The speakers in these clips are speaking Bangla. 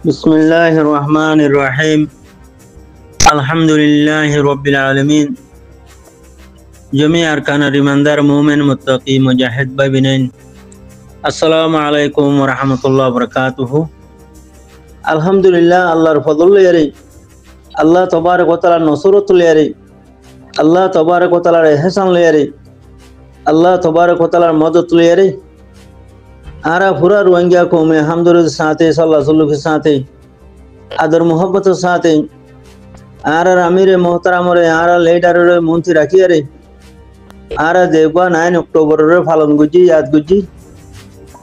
بسم الله الرحمن الرحيم الحمد لله رب العالمين جميع أركان الإيمان مؤمن متقي مجاهد بابنين السلام عليكم ورحمة الله وبركاته الحمد لله الله الفضل يري الله تبارك وتعالى نصرة يري الله تبارك وتعالى إحسان يري الله تبارك وتعالى مدد يري आरा पूरा रोहिंग्या को में हमदर्द साथे सल्लल्लाहु के साथे आदर मोहब्बत साथे आरा अमीर मोहतरम रे आरा लीडर रे मंत्री राखिया रे आरा देवा 9 अक्टूबर रे फालन गुजी याद गुजी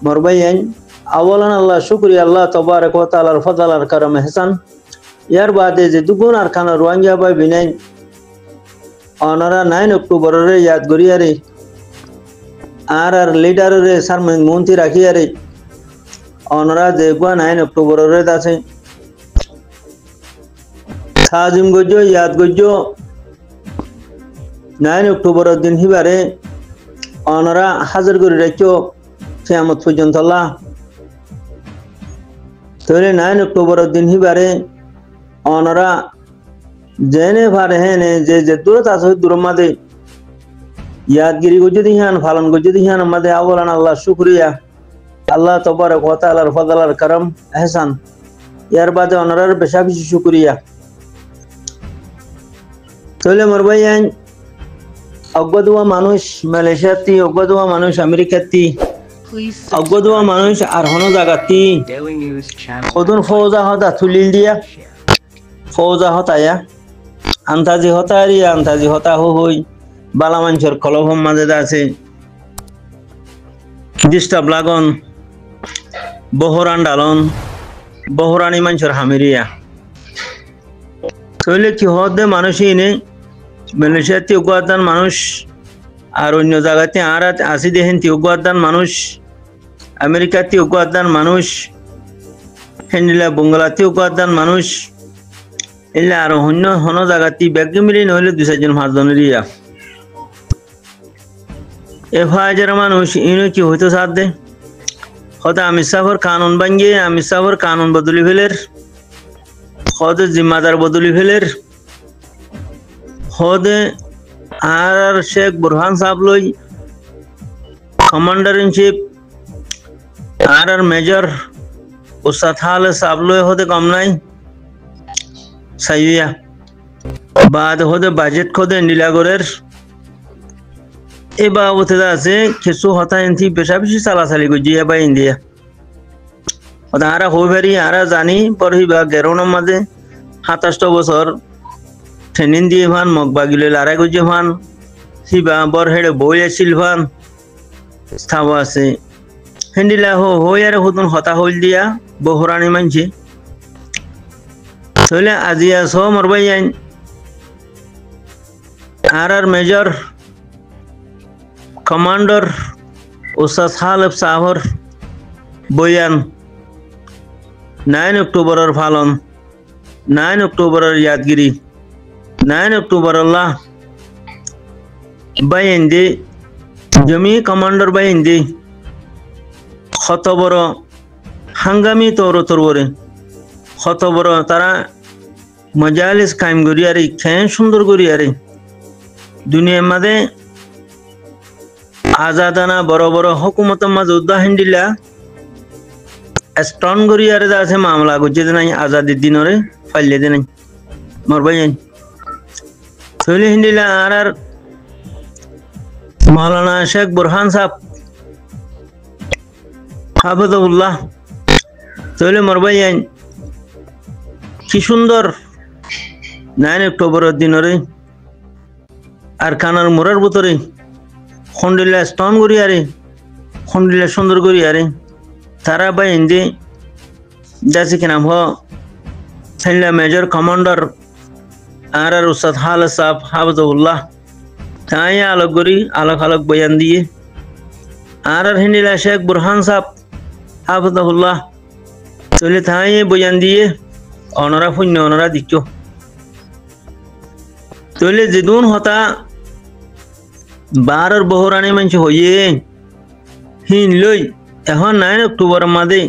मरबायन अवलन अल्लाह शुक्रिया अल्लाह तबारक व तआला फजल और करम एहसान यार बादे जे दुगुन अरकान रोहिंग्या बाय बिनाय अनरा 9 अक्टूबर रे याद गुरिया रे आर लीडर रे सर मंत्री राखिया रे अनरा देगवा 9 अक्टूबर रे दासे साजिम गजो याद गजो 9 अक्टूबर दिन ही बारे अनरा हाजिर करि राखो कियामत पर्यন্ত अल्लाह तोरे 9 अक्टूबर दिन ही बारे अनरा जेने बारे है ने जे दूरत आसे दूर मादे यादगिरी गुजदी हान फालन गुजदी हान मदे अवलन अल्लाह शुक्रिया अल्लाह तबारक व तआला फजल और करम एहसान यार बादे अनरार बेशाक शुक्रिया तोले मरबायान अगदवा मानुष मालয়েশিয়াती अगदवा मानुष अमेरिकाती अगदवा मानुष আর হনো জায়গাতি ওদন ফৌজা হতা তুলিল দিয়া ফৌজা হতায়া আন্তাজি হতারিয়া আন্তাজি হতা হই বালা মানুষের কলভম মাঝে আছে ডিস্টার্ব লাগন বহরান ডালন বহরানি মানুষের হামিরিয়া তৈলে কি হদে মানুষই নেই মালয়েশিয়াতে উগাদান মানুষ আর অন্য জায়গাতে আর আসি দেখেন উগাদান মানুষ আমেরিকাতে উগাদান মানুষ হেন্ডিলা বঙ্গলাতে উগাদান মানুষ এলে আর অন্য হন জায়গাতে ব্যাগে মিলি নহলে 2-4 5 জনেরিয়া एफआईआर मानुष इनो की होते साथ दे खुद अमिसाफर कानून बन गए अमिसाफर कानून बदली फिलेर खुद जिम्मेदार बदली फिलेर खुद आर शेख बुरहान साहब लोई कमांडर इन चीफ आर मेजर उस्ताद हाल साहब लोई होते कम नहीं सही है बाद होते बजट खुद इंडिया गोरेर এবা ওতে আছে কিছু হতা এনতি পেশা বেশি চালাচালি গজিয়া বা ইন্ডিয়া ওদারা হইবারি আরা জানি পরহি বা গেরোন মাঝে 27 বছর ট্রেনিং দিয়ে ভান মগবাগিলে লারা গজে ভান সিবা বর হেডে বইলে সিলভান স্থাব আছে হেন্ডিলা হইয়ারে হুতুন হতা হইল দিয়া বহরানি মানছি তাহলে আজিয়া সো মরবাই আইন আর মেজর कमांडर उस्ताद हालब साहर बयान 9 अक्टूबर फालन 9 अक्टूबर यादगिरी 9 अक्टूबर अल्लाह बायंदे जमी कमांडर बायंदे खतबर हंगामी तौर तरवरे खतबर तारा मजालिस कायम करियारे खेन सुंदर करियारे दुनिया मादे आजादाना बड़ो बड़ो हुकूमत मजूदा हिंडिला स्ट्रॉन्ग गुरियारे दासे मामला गुजे नहीं आजादी दिनोरे फैले दे नहीं मरबायन थोले हिंडिला आर मौलाना शेख बुरहान साहब हाफिजुल्लाह थोले मरबायन की सुंदर 9 अक्टूबर दिनोरे अरकानर मुरार बुतरे खंडिला स्टोन गुरियारे खंडिला सुंदर गुरियारे तारा बाय इंदे जैसे कि नाम हो थैला मेजर कमांडर आर उस्ताद हाल साहब हाफिजुल्लाह ताया अलग गुरी अलग अलग बयान दिए आर हिंदिला शेख बुरहान साहब हाफिजुल्लाह चले ताये बयान दिए अनरा पुण्य अनरा दिक्यो चले जिदून होता बारर बहरानी मंच होइए हिन लई এখন 9 অক্টোবর মাদে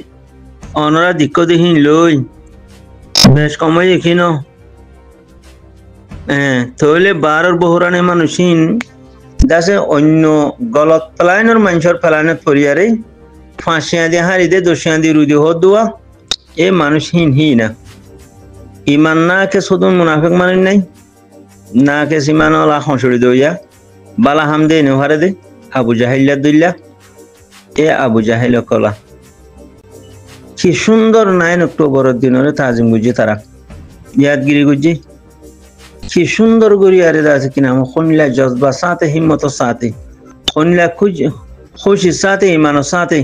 অনরা দিক্কদে হিন লই বেশ কমই এখিনো তাহলে বারোর বহুরানি মানুষিন দাসে অন্য গলত পেলাইনের মানুষের পেলাইনের পরিয়ারে ফাঁসিয়া দিয়ে হারিদে দোষিয়া দিয়ে রুদি হদুয়া এ মানুষহীন হি না ইমান না কে শুধু মুনাফিক মানুষ নাই না কে সিমান ওলা হসড়ি দইয়া বালা হাম দে নেহারে দে আবু জাহিল্লা দইল্লা এ আবু জাহিল কলা কি সুন্দর 9 অক্টোবরের দিনের তাজিম গুজি তারা ইয়াদগিরি গুজি কি সুন্দর করি আরে আছে কিনা খনিলা জজবা সাথে হিম্মত সাথে খনিলা খুশি সাথে ইমানের সাথে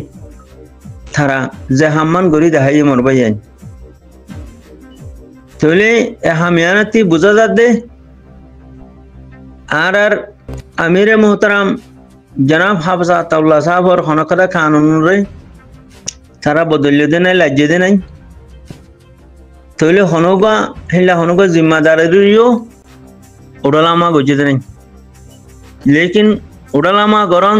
তারা যে হাম্মান করি দেখাই মরবাই আইন তাহলে হামিয়ানাতি বুঝা যাবে আর আমিরে মোহতারাম জনাব হাফিজ আতাউল্লাহ সাহেবর খনকদা কানুন রে তারা বদলিয়ে দে নাই লাজ্জে দে নাই তাহলে হনগা জিম্মাদারিও উড়ালামা গজিয়ে দে নাই লেকিন উড়ালামা গরম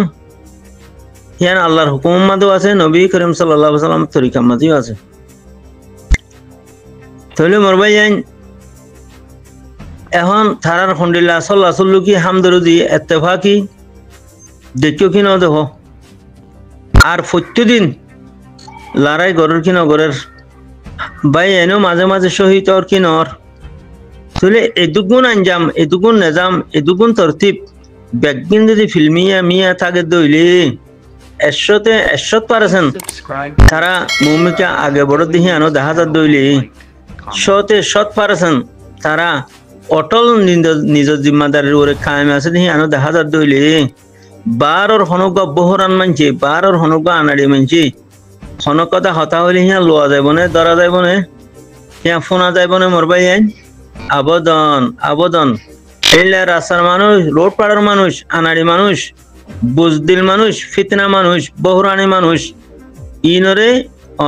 ইয়ান আল্লাহর হুকুম মাদও আছে নবী করিম সাল্লাল্লাহু আলাইহি ওয়াসাল্লাম তরিকা মাদিও আছে তাহলে মরবাই আইন এখন থারার খন্ডিল্লা সাল্লাহ সাল্লু কি হামদরুদি এত্তেফাকি দেখিও কি ন দেখো আর প্রত্যেকদিন লড়াই গরুর কি নগরের ভাই এনেও মাঝে মাঝে শহীদ ওর কি নর তাহলে এদুগুণ আঞ্জাম এদুগুণ নিজাম এদুগুণ তরতিব ব্যাগদিন যদি ফিল্মিয়া মিয়া থাকে দইলে 100% তারা মুমিকা আগে বড় দিহি আনো দেখা যার দইলে 100% তারা অটল নিজের জিম্মাদারির ওরে কায়েম আছে দিহি আনো দেখা যার দইলে বারোর হনগা বহরান মানছে বারোর হনগা আনাড়ি মানছে হনকতা হতা হইলে হিয়া লোয়া যাইব না ধরা যাইব না হিয়া ফোনা যাইব না মরবাই আইন আবেদন এইলা রাস্তার মানুষ রোড পাড়ার মানুষ আনাড়ি মানুষ বুজদিল মানুষ ফিতনা মানুষ বহরানি মানুষ ইনরে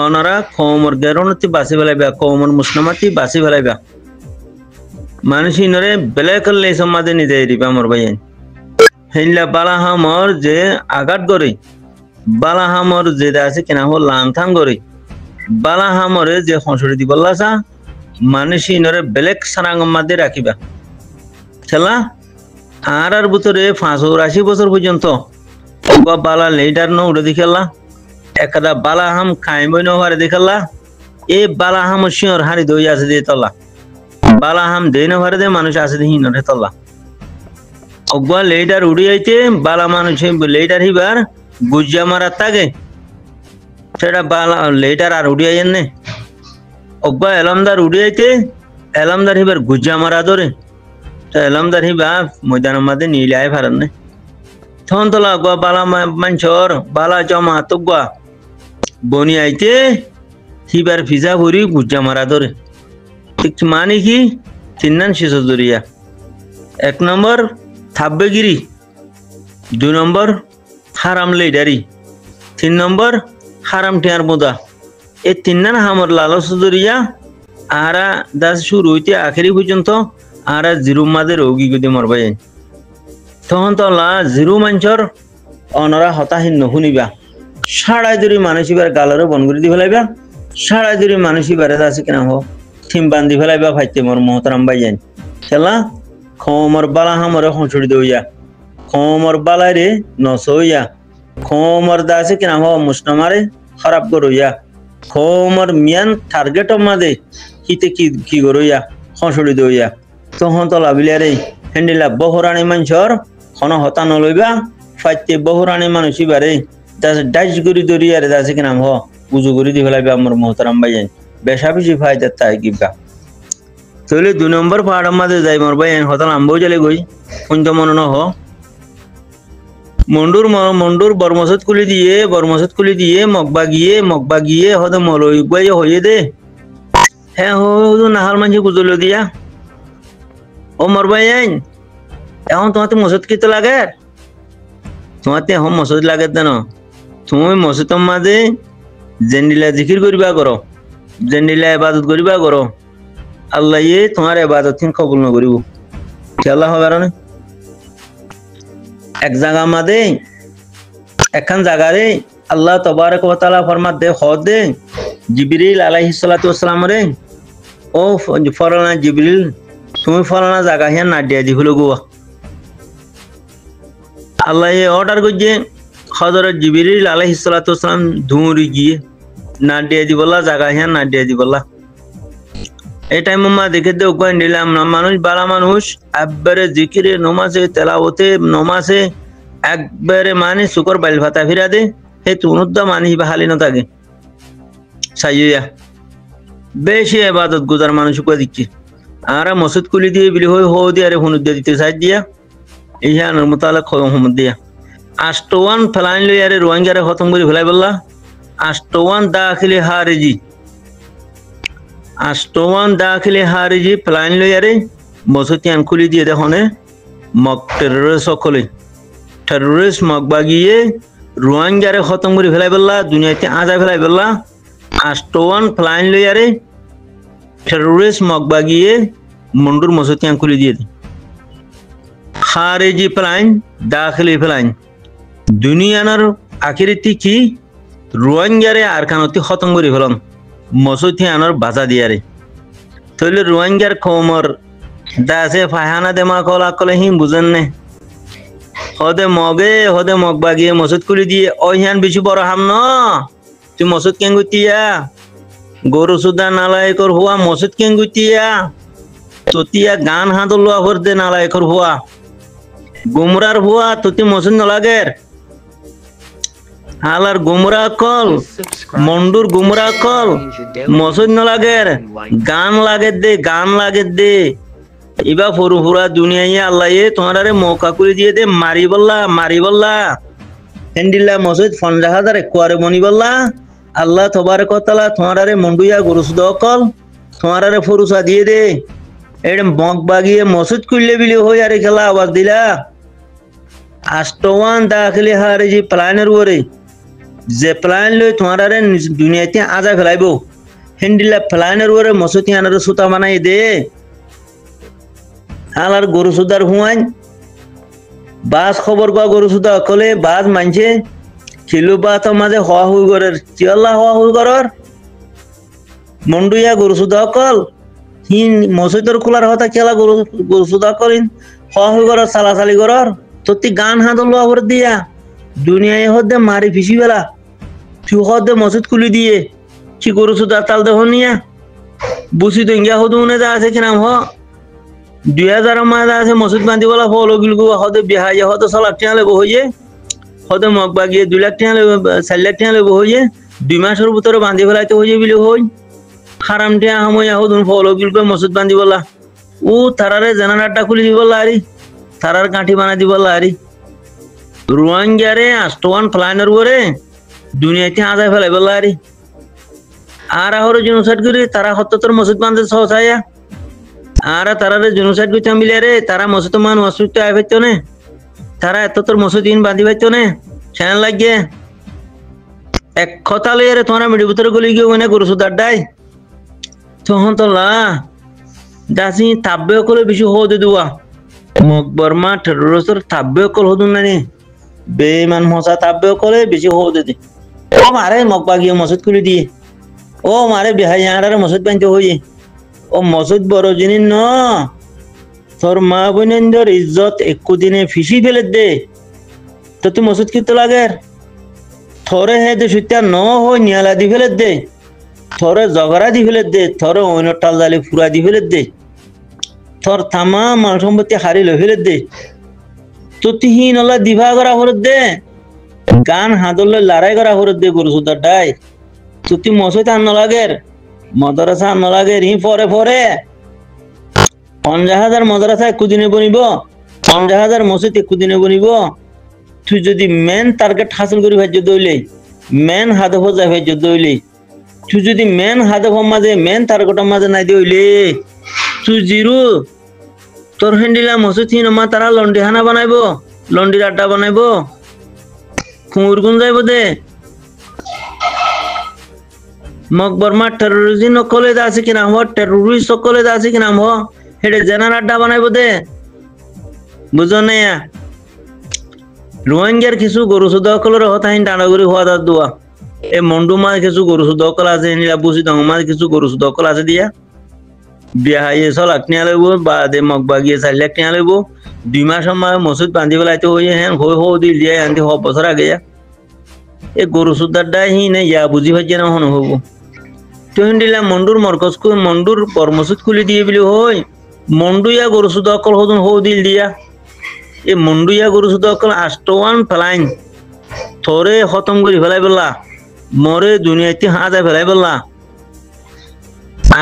অনরা কৌমর গেরনতি বাসি ফেলাইবা কৌমর মুসলিমাতি বাসি ফেলাইবা মানুষ ইনরে বেলে করলে সমাজে নিজে দিবা মরবাই আইন হেইলা বালাহামর যে আঘাত করে বালাহামর যে আছে কিনা হল লাংথাং করে বালাহামরে যে হসড়ি দিবল্লাসা মানুষ ইনরে বেলেগ সারাঙ্গম মাঝে রাখিবা খেলা আর ভিতরে 580 বছর পর্যন্ত বালা লেডার ন উড়ে দেখালা একটা বালাহাম খাইবই নহারে দেখালা এই বালাহাম শিওর হারি দই আছে দিয়ে তলা বালাহাম দেই নহারে দে মানুষ আছে দিয়ে হিনরে তলা অগবা লেডার উড়ি আইতে বালা মানুষ লেডার হিবার গুজ্জা মারা থাকে সেটা বালা লেডার আর উড়ি আইন নে অগবা এলামদার উড়ি আইতে এলামদার হিবার গুজ্জা মারা ধরে এলামদার হিবা ময়দানের মধ্যে নিলে আয় ফারান নে তখন তোলা অগবা বালা মানছর বালা জমা তগবা বনি আইতে হিবার ফিজা ভরি গুজ্জা মারা ধরে ঠিক মানে কি 3 নান শেষ দরিয়া 1 নম্বর থাব্বেগিরি 2 নম্বর হারাম লেডারি 3 নম্বর হারাম টিয়ার মোদা এই 3 নান হামর লালস দরিয়া আরা দাস শুরু হইতে আখেরি পর্যন্ত আরা জিরু মাদে রোগী গদি মরবাই তখন তো লা জিরু মাঞ্চর অনরা হতাহীন নহুনিবা সাড়াই দূরি মানুষিবার গালরে বন করে দি ফেলাইবা সাড়াই দূরি মানুষিবারে আছে কিনা হো থিম বান্ধি ফেলাইবা ফাইতে মোর মোহতারাম বাইয়ান খেলা খমর বালা হামরে হঁচড়ি দইয়া খমর বালারে নসইয়া খমর দাসে কিনা হো মুসলমারে খারাপ করইয়া খমর মিয়ান টার্গেট মাদে হিতে কি করইয়া হঁচড়ি দইয়া তখন তো লাভিলারে হেন্ডিলা বহরানি মানুষর খন হতা নলইবা ফাইতে বহরানি মানুষিবারে ডাইস গুড়ি দরিয়ারে দাসে কিনা হো উজু করে দি ফেলাইবা আমার মোহতারাম বাইয়ান বেশা বেশি ফায়দা তাই গিবা তাহলে 2 নম্বর পাহাড়ের মাঝে যাই মর বাইয়ান হতাল আম্বও জ্বালে গই কুঞ্জ মন ন হ মন্ডুর বর্মসত কুলি দিয়ে মগবা গিয়ে হদ মলই গাই হয়ে দে হ্যাঁ হো নাহাল মানুষ গুজল দিয়া ও মর বাইয়ান এখন তোমাতে মসজিদ কিতে লাগে তোমাতে এখন মসজিদ লাগে দেন তুমি মসজিদের মাঝে জেন্ডিলা জিকির করিবা করো জেন্ডিলা ইবাদত করিবা করো আল্লাহ ইয়ে তোমার ইবাদত কবুল না করিব খেলা হবে আর এক জায়গা মাঝে একখান জায়গারে আল্লাহ তবারক ওয়া তাআলা ফরমাত দে খদ দে জিবরিল আলাইহিস সালাতু ওয়াস সালাম রে ও ফলানা জিবরিল তুমি ফলানা জায়গা হিয়া না দিয়া দি হলো গোয়া আল্লাহ অর্ডার করছে হযরত জিবরিল আলাইহিস সালাতু ওয়াসসালাম ধুমরি গিয়ে না দিয়া দি বলা জায়গা হিয়া না দিয়া দি বলা এই টাইম মা দেখে দে ওখানে নিলাম না মানুষ বালা মানুষ একবারে জিকিরে নমাজে তেলাওতে নমাজে একবারে মানে শুকর বাইল ভাতা ফিরা দে হে তুনুদ্দা মানি বাহালি না থাকে সাইয়া বেশি ইবাদত গুজার মানুষ কো দিচ্ছি আর মসজিদ কুলি দিয়ে বিলি হই হো দিয়ে আরে হুনুদ দিতে সাই দিয়া ইহানের মোতালা খম দিয়া আষ্টওয়ান ফলাইন লই আরে রোহিঙ্গারে খতম করে ফেলাই বললা আষ্টওয়ান দাখিলি হারিজি আষ্টওয়ান দাখিলি হারিজি ফলাইন লই আরে মসজিদ খুলি দিয়ে দেখনে মক টেররিস্ট মক বাগিয়ে রোহিঙ্গারে খতম করে ফেলাই বললা দুনিয়াতে আজা ফেলাই বললা আষ্টওয়ান ফলাইন লই আরে টেররিস্ট মক বাগিয়ে মন্ডুর মসজিদ খুলি দিয়ে খারেজি প্লাইন দাখিলি প্লাইন দুনিয়ার আখিরিতি কি রোহিঙ্গারে আরকানতি খতম করে ফেলম মসজিদ আনার বাজা দিয়ারে তাহলে রোহিঙ্গার খমর দাসে ফাহানা দেমা কলা কলে হিম বুঝেন নে হদে মগ বাগিয়ে মসজিদ খুলি দিয়ে ওইহান বেশি বড় হাম ন তুই মসজিদ কেন গুতিয়া গরু সুদা নালায়কর হুয়া মসজিদ কেন গুতিয়া তোতিয়া গান হাত লোয়া ভর দে নালায়কর হুয়া গুমরার হুয়া তোতি মসজিদ নলাগের হালার গুমরা কল মন্ডুর গুমরা কল মসজিদ নলাগের গান লাগে দে ইবা ফুরু ফুরা দুনিয়ায় আল্লাহ তোমারে মৌকা করে দিয়ে দে মারি বললা হেন্ডিল্লা মসজিদ 50,000 কোয়ারে বনি বললা আল্লাহ তবারক ওয়া তাআলা তোমারে মন্ডুয়া গুরুসুদ কল তোমারে ফুরুসা দিয়ে দে এর মগ বাগিয়ে মসজিদ খুললে বিলি হই আরে খেলা আওয়াজ দিলা আষ্টওয়ান দাখিলি হারিজি প্লানের ওরে যে প্লান লই তোমারে দুনিয়াতে আজা ফেলাইবো হেন্ডিল্লা প্লানের ওরে মসজিদ আনার সুতা বানাই দে আলার গরু সুদার হুয়ান বাস খবর গা গরু সুদা কলে বাস মানছে খিলু বাত মাঝে হওয়া হুই গরের চিয়াল্লা হওয়া হুই গরর মন্ডুয়া গরু সুদা কল হিন মসজিদর খোলার হতা খেলা গরু সুদা করিন হওয়া হুই গরর সালাসালি গরর তোতি গান হাত লোয়া ভর দিয়া দুনিয়ায় হদে মারি ফিসি বেলা তুই হদে মসজিদ খুলি দিয়ে কি গরু সুদা তাল দেহ নিয়া বুসি তো ইঙ্গা হদু উনে যা আছে কিনাম হ 2000 মাঝে আছে মসজিদ বান্ধি বলা ফলো গিলগু হদে বিহাইয়া হদে 6 লাখ টাকা লেবো হইয়ে হদে মগ বাগিয়ে 2 লাখ টাকা লেবো 4 লাখ টাকা লেবো হইয়ে 2 মাসের ভিতরে বান্ধি ফেলাইতে হইয়ে বিলি হই হারাম টিয়া হাময়া হদুন ফলো গিলগু মসজিদ বান্ধি বলা ও তারারে জেনারেটরটা খুলি দিব লারি তারার কাঠি বানা দিব লারি রোহিঙ্গারে আষ্টওয়ান ফ্লাইনার ওরে দুনিয়াতে আজায় ফেলাই বলা লারি আর আহরে জেনোসাইড করে তারা 77 মসজিদ বান্ধে সহসায়া আর তারারে জেনোসাইড করতে মিলে রে তারা মসজিদ মান অসুস্থ আই পাইতো না তারা এত তোর মসজিদ বাঁধি পাইতো না ছেন লাগে এক কথা লই রে তোমরা মিডি ভিতরে গলি গিয়ে ওনে গরু সুদার ডাই তখন তো লা দাসি তাব্বে করে বেশি হদে দুয়া মকবরমা টেররিস্টর তাব্বে কল হদুন না নি বেমান মশা তাব্বে করে বেশি হদে দে ও মারে মকবা গিয়ে মসজিদ খুলে দিয়ে ও মারে বিহাই আড়ারে মসজিদ বানতে হইয়ে ও মসজিদ বড় জিনিস ন তোর মা বোনেন্দর ইজ্জত একু দিনে ফিসি ফেলে দে তো তুই মসজিদ কিতে লাগের থরে হে দে সুত্যা ন হয় নিয়ালা দি ফেলে দে থরে জগরা দি ফেলে দে থরে অন্য টাল জালি ফুরা দি ফেলে দে তোর তামাম মাল সম্পত্তি হারি লই ফেলে দে তো তুই নলা দিভা করা হরত দে গান হাদলে লড়াই করা হরত দে গরু সুদার ডাই তো তুই মসজিদ আন লাগের মাদ্রাসা আন লাগের হি পরে 50,000 মাদ্রাসা একু দিনে বনিব 50,000 মসজিদ একু দিনে বনিব তুই যদি মেন টার্গেট হাসিল করি ভাজ্য দইলে মেন হাদফ যায় ভাজ্য দইলে তুই যদি মেন হাদফ মাঝে মেন টার্গেট মাঝে নাই দইলে তুই জিরো তোর হেন্ডিলা মসজিদ হিন মা তারা লন্ডি হানা বানাইব লন্ডির আড্ডা বানাইব খুঁর গুন যাইব দে মকবরমা টেররিজম নকলে আছে কিনা হ টেররিস্ট সকলে আছে কিনা হ হেডে জেনার আড্ডা বানাইব দে বুঝো না রোহিঙ্গার কিছু গরু সুদকলের হতাহিন ডানাগুড়ি হওয়া দাঁত দোয়া এ মন্ডু মাছ কিছু গরু সুদকল আছে নিলা বুঝি দং মাছ কিছু গরু সুদকল আছে দিয়া বিহাইয়ে 6 লাখ টাকা লইব বাদে মগবাগিয়ে 4 লাখ টাকা লইব 2 মাস সময় মসজিদ বান্ধি বেলাইতে হইয়ে হ্যাঁ হো দিল দিয়ে আনতে হ বছর আগে এ গরু সুদারটা হি না ইয়া বুঝি ভাইছে না হন হবো তো হিন্দিলা মন্ডুর মরকজ মন্ডুর কর্মসূচ খুলি দিয়ে বলি হই মন্ডুয়া গরু সুদ অকল হদুন হো দিল দিয়া এ মন্ডুয়া গরু সুদ অকল আষ্টওয়ান ফ্লাইন থরে খতম করে ফেলাই বললা মরে দুনিয়াতে হাজা ফেলাই বললা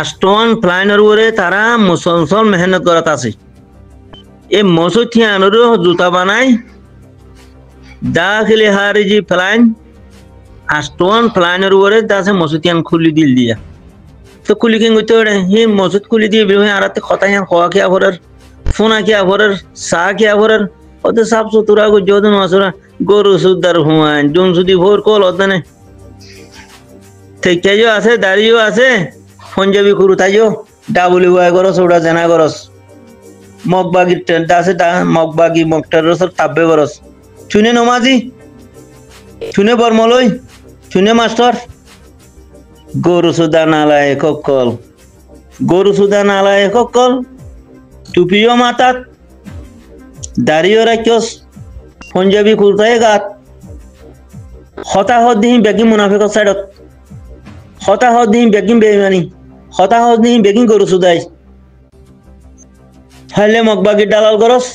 আষ্টওয়ান ফ্লাইনের উপরে তারা মুসলসল মেহনত করাত আছে এ মসজিদ থিয়ানোর জুতা বানাই দাখিলে হারিজি ফ্লাইন আষ্টওয়ান ফ্লাইনের উপরে দাসে মসজিদ থিয়ান খুলি দিল দিয়া তো খুলি কেন গইতে পারে হে মসজিদ খুলি দিয়ে বের হয়ে আরাতে কথা ইয়ান খাওয়া খেয়া ভরার ফোনা খেয়া ভরার চা খেয়া ভরার ওতে সাফ সুতরা গো যদন মাসুরা গরু সুদার হুয়ান জুন সুদি ভোর কল ওদনে ঠিক আছে দাড়িও আছে পঞ্জাবি কুরু তাইও ডাবলি ওয়াই করস ওটা জানা করস মগবাগি দাসে মগবাগি মগটার সব তাব্বে করস শুনে নমাজি শুনে বর্মলই শুনে মাস্টার গরু সুদা নালায় কক্কল গরু সুদা নালায় কক্কল টুপিও মাথাত দাড়িও রাখিস পঞ্জাবি কুর্তায় গাত হতাহত দিন বেগি মুনাফিকর সাইডত হতাহত দিন বেগিন বেইমানি হতাহত দিন বেগিন গরু সুদাই হাইলে মগবাগির দালাল করস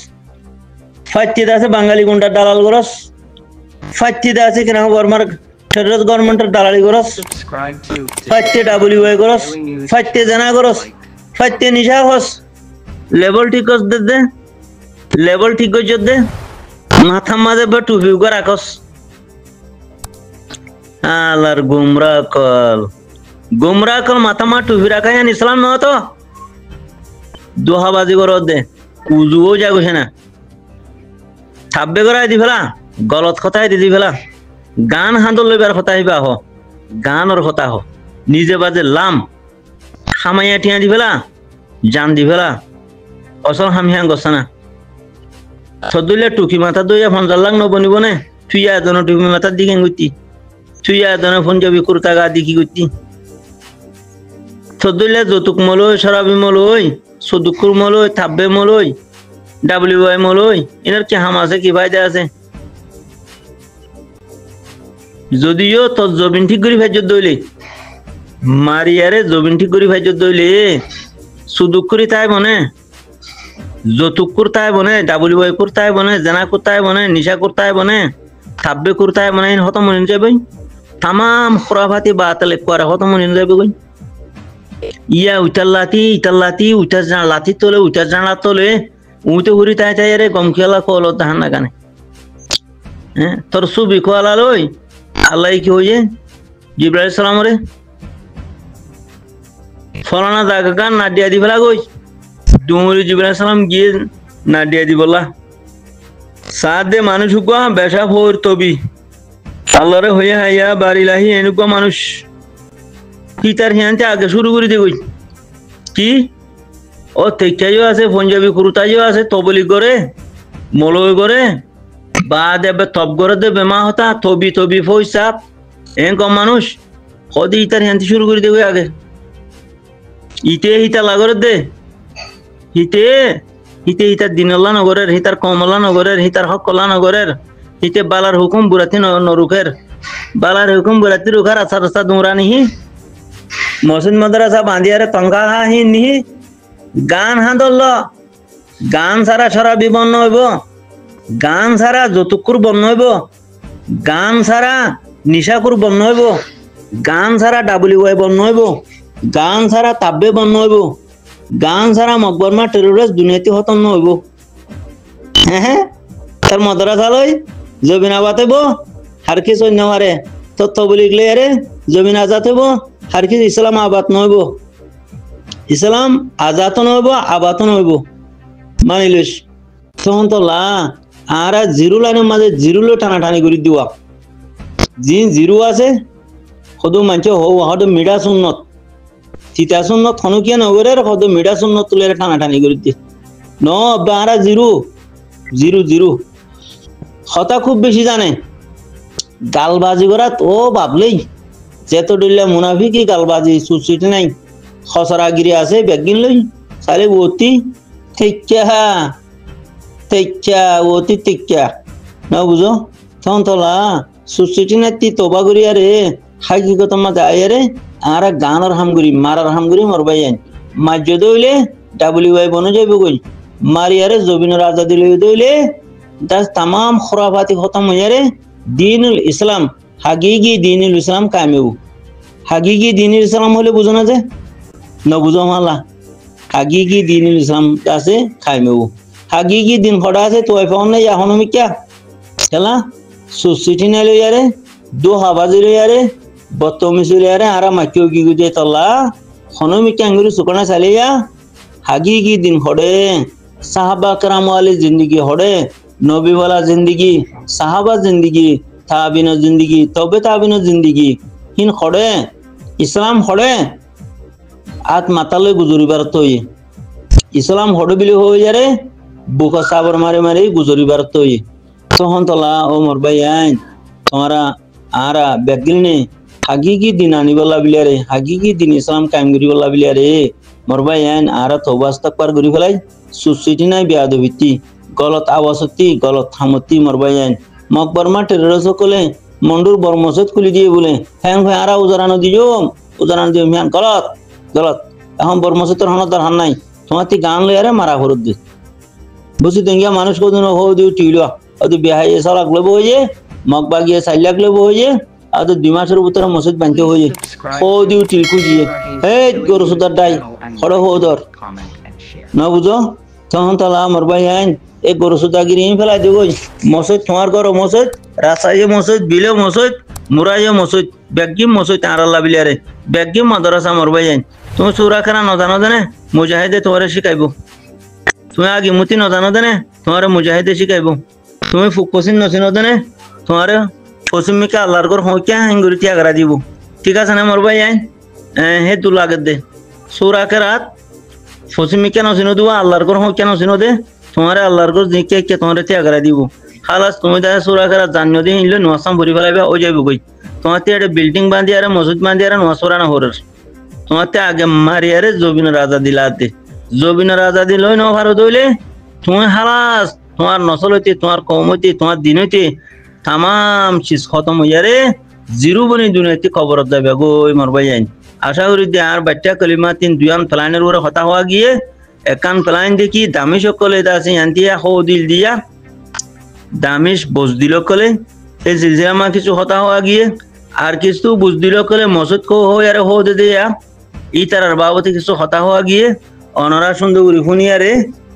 ফাইতে আছে বাঙালি গুন্ডার দালাল করস ফাইতে আছে কিনা বর্মার ফেডারেল গভর্নমেন্টের দালালি করস ফাইতে ডাব্লিউআই করস ফাইতে জানা করস ফাইতে নিশা হস লেভেল ঠিক কর দে লেভেল ঠিক কর দে মাথা মাঝে বা টুপি উগা রাখস আলার গুমরা কল মাথা মা টুপি রাখা ইসলাম নয় তো দোহাবাজি কর দে উজুও যাগছে না থাব্বে করাই দি ফেলা গলত কথাই দি ফেলা গান হাঁদল লইবার কথা আহিবা হ গানর কথা হ নিজে বাজে লাম খামাইয়া টিয়া দি ফেলা জান দি ফেলা অসল হামিয়া গছা না সদুলে টুকি মাথা দইয়া 50 লাখ নবনিব নে তুইয়া এজন টুকি মাথা দিকে গতি তুইয়া এজন পঞ্জাবি কুর্তা গা দিকি গতি সদুলে যতুক মলই সরাবি মলই সদুকুর মলই থাব্বে মলই ডাব্লিউআই মলই এনার কি হাম আছে কি ফায়দা আছে যদিও তোর জবিন ঠিক করে ভাইজত দইলে মারিয়ারে জবিন ঠিক করে ভাইজত দইলে সুদুকুরি তাই বনে যতুক কুর্তায় বনে ডাব্লিউআই কুর্তায় বনে জানা কুর্তায় বনে নিশা কুর্তায় বনে থাব্বে কুর্তায় বনে হত মনে যাবে তামাম খরাফাতি বাতালে করে হত মনে যাবে কই ইয়া ইতাল্লাতি উইটার জানা লাতি তোলে উইটার জানা তোলে উইতে হুরি তাই তাই রে গম খেলা কল তাহান না গানে হ্যাঁ তোর সুবি খোয়ালা লই আল্লাহ কি হইয়ে জিব্রাইল সালাম রে ফলানা জায়গা গান নাডিয়া দি ফেলা গই ডুমুরি জিব্রাইল সালাম গিয়ে নাডিয়া দি বললা সাদে মানুষ হুকা বেশা ফোর তবি আল্লাহরে হইয়া হাইয়া বাড়িলাহি এনেকুৱা মানুষ কি তার হিয়ানতে আগে শুরু করে দে গই কি ও তেকাইও আছে পঞ্জাবি কুরতাইও আছে তবলি করে মলয় করে বা দেবে তব করে দে বেমা হতা তবি পয়সা কম মানুষ কদি তার হিয়ানতে শুরু করে দে গই আগে ইতে হিতা লাগরে দে হিতে দিনল্লা নগরের হিতার কমলা নগরের হিতার হকলা নগরের হিতে বালার হুকুম বুরাতি নরুখের বালার হুকুম বুরাতি রুখার আশা রাস্তা দুমরা নিহি মসজিদ মাদ্রাসা বাঁধিয়ারে টঙ্কা হাহি নিহি গান হাঁদল গান সারা সরাবি বন্য হইব গান সারা যতুকুর বন্য হইব গান সারা নিশাকুর বন্য হইব গান সারা ডাব্লিউআই বন্য হইব গান সারা তাব্বে বন্য হইব গান সারা মকবরমা টেরোরিস্ট দুনিয়াতে খতম নহইব হ্যাঁ তার মাদ্রাসা লই জমিন আবাদ হইব আর কি সৈন্য মারে তথ্য বলি গেলে আরে জমিন আজাদ হইব আর কি ইসলাম আবাদ নহইব ইসলাম আজাদ নহইব আবাদ নহইব মানিলিস তখন তো লা আর জিরো লাইনের মাঝে জিরো লো টানাটানি করে দিওয়া জি জিরো আছে সদু মানছে হদ মিডা সুন্নত চিতা সুন্নত খনুকিয়া নগরের হদ মিডা সুন্নত তুলে টানাটানি করে দিয়ে ন বারা জিরো জিরো জিরো হতা খুব বেশি জানে গালবাজি করা তো ভাবলেই যেত ডিল্লা মুনাফিকি গালবাজি সুসিটি নাই খসরাগিরি আছে বেগিন লই সালে ওতি তেচ্চা ওতি তেচ্চা না বুঝো তখন তোলা সুসুটি নাতি তোবা করি আরে হাকি কত মা যায় রে আর গানের হামগুড়ি মারার হামগুড়ি মরবাই আইন মার্য দইলে WY বনে যাইব কই মারিয়ারে জবিনের আজাদি লই দইলে দাস তাম খরাফাতি খতম হয়ে রে দিনুল ইসলাম হাগিগি দিনুল ইসলাম কামেও হাগিগি দিনুল ইসলাম হলে বুঝো না যে ন বুঝো মালা হাগিগি দিনুল ইসলাম আছে কামেও হাগিগি দিন খড়া আছে তো এখন নাই এখন আমি क्या चला सुसिटी ने लो यारे दो हवाजी लो यारे बत्तोमिस लो यारे आरा मक्कियो की गुजे तल्ला खनो में क्या अंगुरी सुकना चले या हकीकी दिन होड़े साहबा कराम वाली जिंदगी होड़े नबी वाला जिंदगी साहबा जिंदगी ताबिनो जिंदगी तबे ताबिनो जिंदगी हिन होड़े इस्लाम होड़े आत माताले गुजरी बार तो ये इस्लाम होड़े बिली हो यारे बुका साबर मारे मारे गुजरी बार तो ये तहन तला ओ मोर भाई आइन तुम्हारा आरा बेगिल ने हकीकी दिन आनी वाला बिलिया रे हकीकी दिन इस्लाम कायम करी वाला बिलिया रे मोर भाई आइन आरा तौबास तक पर गरी फलाई सुसिटी ना बियाद बिती गलत आवासती गलत थामती मोर भाई आइन मकबर मा टेररस कोले मंडूर बर्मसत खुली दिए बोले हैंग है आरा उजरानो दियो मैं गलत गलत हम बर्मसत रहना दर हन नहीं तुम्हारी गान ले यारे मारा फरत दे बुझी देंगे मानुष को दिन हो दियो टीलो ಅದು ಬಿಹಾಯಿ ಸಾಲಾಗ್ಲೇ ಹೋಯೆ ಮಗ್ಬಾಗಿಯ ಸಾಲ್ಯಾಗ್ಲೇ ಹೋಯೆ ಅದು ದಿಮಾಸರ ಉತ್ತರ ಮಸಜಿದ್ ಬಂತೆ ಹೋಯೆ ಹೋದಿ ಟಿಲ್ಕು ಜಿಯೆ ಏ ಗರು ಸುದರ್ ಡಾই হড় হোদর না বুঝো তখন তালা মরবাই আইন এক গরু সুদাগিরি ফেলাই দিব মসজিদ তোমার ঘর মসজিদ রাস্তায় মসজিদ বিলে মসজিদ মুরাইয়ে মসজিদ বেগিম মসজিদ আর আল্লাহ বিলিয়ারে বেগিম মাদ্রাসা মরবাই আইন তুমি সূরা খানা ন জানো জানে মুজাহিদে তোমারে শিখাইবো তুমি আগে মুতি ন জানো জানে তোমারে মুজাহিদে শিখাইবো তুমি ফুকসিন নসিন ওদনে তোমার পশ্চিম মিকে আল্লাহর ঘর হো क्या হিঙ্গুরি ত্যাগ করা দিব ঠিক আছে না মোর ভাই আইন হে তু লাগে দে সূরা কেরাত পশ্চিম মিকে নসিন দিব আল্লাহর ঘর হো क्या নসিন দে তোমার আল্লাহর ঘর দেখে কে তোমার ত্যাগ করা দিব খালাস তুমি দা সূরা কেরাত জানিও দে ইলে নসাম ভরি ফেলাইবা ও যাইব কই তোমার তে একটা বিল্ডিং বাঁধি আরে মসজিদ বাঁধি আরে নসরা না হরর তোমার তে আগে মারি আরে জবিন রাজা দিলাতে জবিন রাজা দিল ন ভারত হইলে তুমি খালাস তোমার নসল হইতে তোমার কৌম হইতে তোমার দিন হইতে তাম চিজ খতম হইয়ারে জিরো বনি দুনিয়াতে খবর যাবে গই মরবাই আইন আশা করি যে আর বাচ্চা কলিমা তিন দুয়ান প্লানের উপরে হতা হওয়া গিয়ে একান প্লান দেখি দামিশ কলে আছে আনতিয়া হো দিল দিয়া দামিশ বুঝ দিল কলে এই জিলজিলামা কিছু হতা হওয়া গিয়ে আর কিছু বুঝ দিল কলে মসজিদ কো হো আরে হো দে দিয়া ই তারার বাবতে কিছু হতা হওয়া গিয়ে অনরা সুন্দর ফুনিয়ারে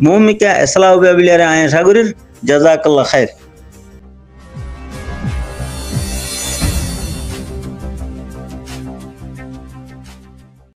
মুমিকা ইসলাম বিলিয়ারে আয়া সাগরের জাযাকাল্লাহ খায়ের।